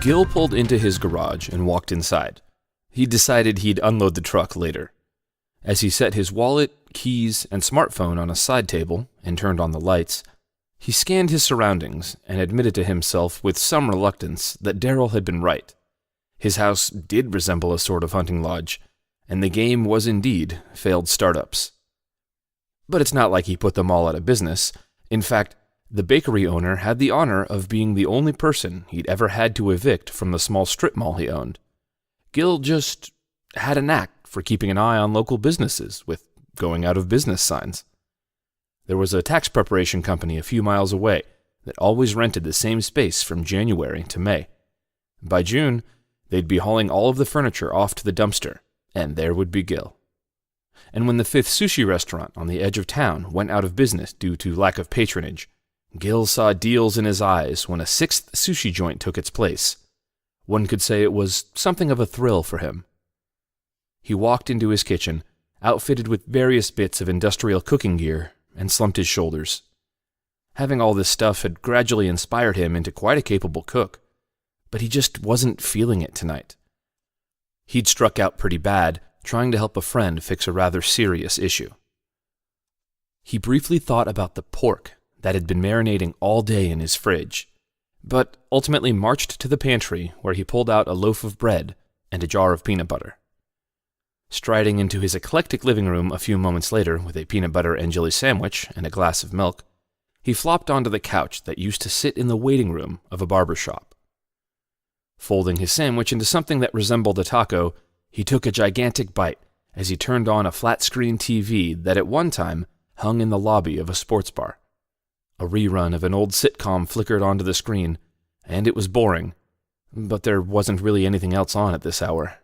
Gil pulled into his garage and walked inside. He decided he'd unload the truck later. As he set his wallet, keys, and smartphone on a side table and turned on the lights, he scanned his surroundings and admitted to himself with some reluctance that Daryl had been right. His house did resemble a sort of hunting lodge, and the game was indeed failed startups. But it's not like he put them all out of business. In fact, the bakery owner had the honor of being the only person he'd ever had to evict from the small strip mall he owned. Gil just had a knack for keeping an eye on local businesses with going out of business signs. There was a tax preparation company a few miles away that always rented the same space from January to May. By June, they'd be hauling all of the furniture off to the dumpster, and there would be Gil. And when the fifth sushi restaurant on the edge of town went out of business due to lack of patronage, Gil saw deals in his eyes when a sixth sushi joint took its place. One could say it was something of a thrill for him. He walked into his kitchen, outfitted with various bits of industrial cooking gear, and slumped his shoulders. Having all this stuff had gradually inspired him into quite a capable cook, but he just wasn't feeling it tonight. He'd struck out pretty bad, trying to help a friend fix a rather serious issue. He briefly thought about the pork that had been marinating all day in his fridge, but ultimately marched to the pantry where he pulled out a loaf of bread and a jar of peanut butter. Striding into his eclectic living room a few moments later with a peanut butter and jelly sandwich and a glass of milk, he flopped onto the couch that used to sit in the waiting room of a barber shop. Folding his sandwich into something that resembled a taco, he took a gigantic bite as he turned on a flat-screen TV that at one time hung in the lobby of a sports bar. A rerun of an old sitcom flickered onto the screen, and it was boring, but there wasn't really anything else on at this hour.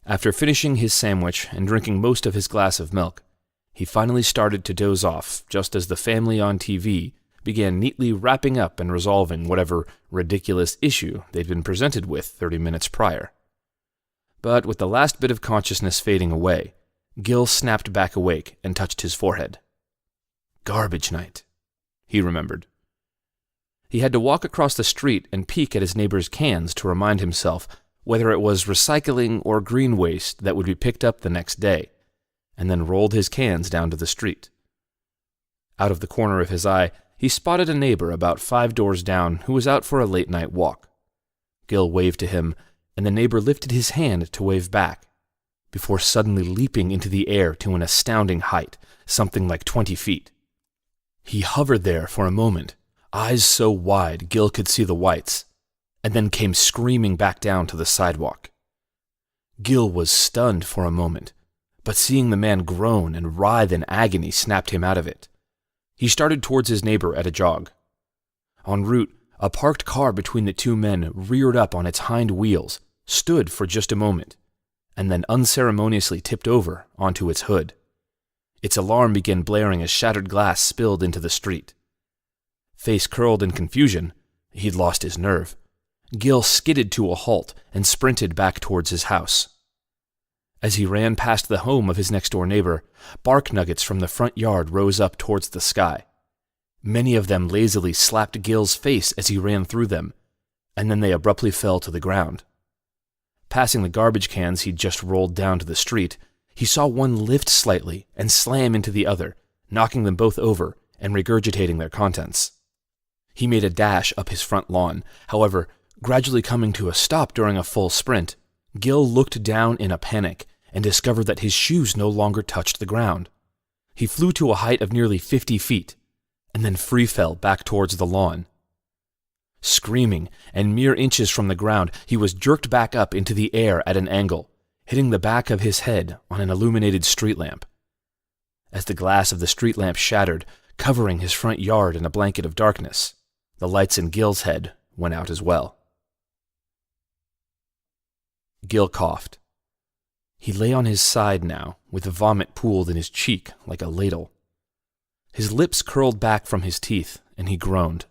After finishing his sandwich and drinking most of his glass of milk, he finally started to doze off just as the family on TV began neatly wrapping up and resolving whatever ridiculous issue they'd been presented with 30 minutes prior. But with the last bit of consciousness fading away, Gil snapped back awake and touched his forehead. Garbage night, he remembered. He had to walk across the street and peek at his neighbor's cans to remind himself whether it was recycling or green waste that would be picked up the next day, and then rolled his cans down to the street. Out of the corner of his eye, he spotted a neighbor about 5 doors down who was out for a late-night walk. Gil waved to him, and the neighbor lifted his hand to wave back, before suddenly leaping into the air to an astounding height, something like 20 feet. He hovered there for a moment, eyes so wide Gil could see the whites, and then came screaming back down to the sidewalk. Gil was stunned for a moment, but seeing the man groan and writhe in agony snapped him out of it. He started towards his neighbor at a jog. En route, a parked car between the two men reared up on its hind wheels, stood for just a moment, and then unceremoniously tipped over onto its hood. Its alarm began blaring as shattered glass spilled into the street. Face curled in confusion, he'd lost his nerve. Gil skidded to a halt and sprinted back towards his house. As he ran past the home of his next-door neighbor, bark nuggets from the front yard rose up towards the sky. Many of them lazily slapped Gil's face as he ran through them, and then they abruptly fell to the ground. Passing the garbage cans he'd just rolled down to the street, he saw one lift slightly and slam into the other, knocking them both over and regurgitating their contents. He made a dash up his front lawn. However, gradually coming to a stop during a full sprint, Gil looked down in a panic and discovered that his shoes no longer touched the ground. He flew to a height of nearly 50 feet, and then free fell back towards the lawn. Screaming, and mere inches from the ground, he was jerked back up into the air at an angle, hitting the back of his head on an illuminated street lamp. As the glass of the street lamp shattered, covering his front yard in a blanket of darkness, the lights in Gil's head went out as well. Gil coughed. He lay on his side now, with the vomit pooled in his cheek like a ladle. His lips curled back from his teeth, and he groaned.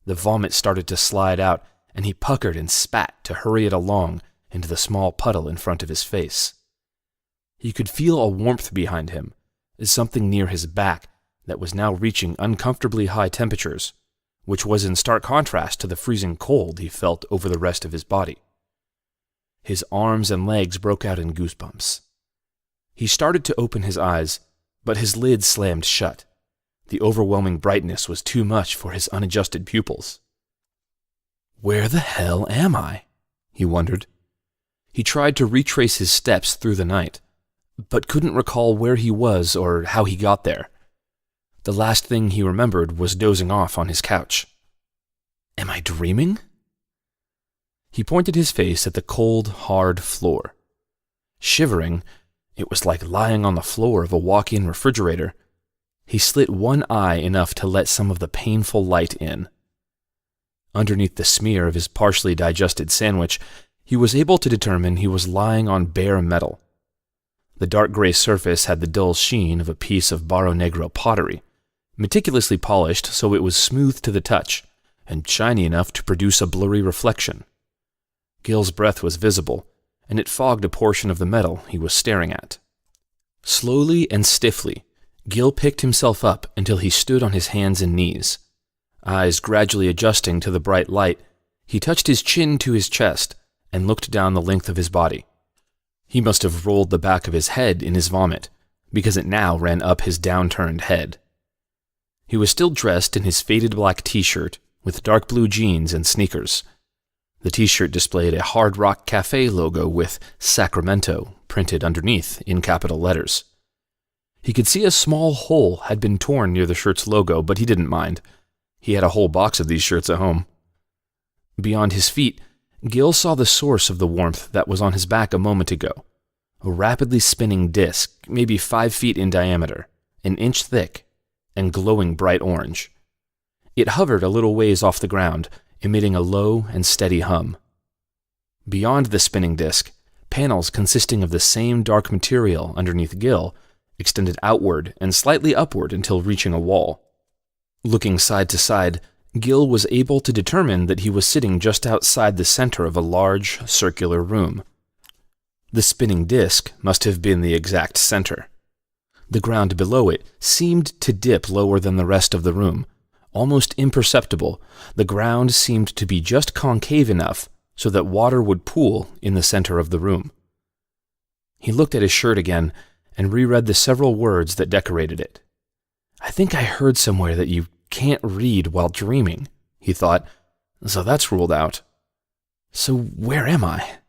The vomit started to slide out, and he puckered and spat to hurry it along into the small puddle in front of his face. He could feel a warmth behind him, as something near his back that was now reaching uncomfortably high temperatures which was in stark contrast to the freezing cold he felt over the rest of his body. His arms and legs broke out in goosebumps. He started to open his eyes, but his lids slammed shut. The overwhelming brightness was too much for his unadjusted pupils. "Where the hell am I?" he wondered. He tried to retrace his steps through the night, but couldn't recall where he was or how he got there. The last thing he remembered was dozing off on his couch. Am I dreaming? He pointed his face at the cold, hard floor. Shivering, it was like lying on the floor of a walk-in refrigerator. He slit one eye enough to let some of the painful light in. Underneath the smear of his partially digested sandwich, he was able to determine he was lying on bare metal. The dark gray surface had the dull sheen of a piece of Barro Negro pottery, meticulously polished so it was smooth to the touch, and shiny enough to produce a blurry reflection. Gil's breath was visible, and it fogged a portion of the metal he was staring at. Slowly and stiffly, Gil picked himself up until he stood on his hands and knees. Eyes gradually adjusting to the bright light, he touched his chin to his chest and looked down the length of his body. He must have rolled the back of his head in his vomit, because it now ran up his downturned head. He was still dressed in his faded black t-shirt with dark blue jeans and sneakers. The t-shirt displayed a Hard Rock Cafe logo with Sacramento printed underneath in capital letters. He could see a small hole had been torn near the shirt's logo, but he didn't mind. He had a whole box of these shirts at home. Beyond his feet, Gil saw the source of the warmth that was on his back a moment ago. A rapidly spinning disc, maybe 5 feet in diameter, an inch thick, and glowing bright orange. It hovered a little ways off the ground, emitting a low and steady hum. Beyond the spinning disc, panels consisting of the same dark material underneath Gil extended outward and slightly upward until reaching a wall. Looking side to side, Gil was able to determine that he was sitting just outside the center of a large, circular room. The spinning disc must have been the exact center. The ground below it seemed to dip lower than the rest of the room. Almost imperceptible, the ground seemed to be just concave enough so that water would pool in the center of the room. He looked at his shirt again and reread the several words that decorated it. "I think I heard somewhere that you can't read while dreaming," he thought, "so that's ruled out. So where am I?"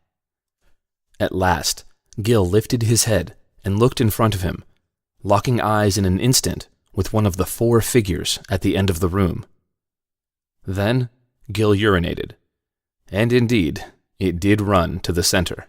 At last, Gil lifted his head and looked in front of him, locking eyes in an instant with one of the 4 figures at the end of the room. Then Gil urinated, and indeed, it did run to the center.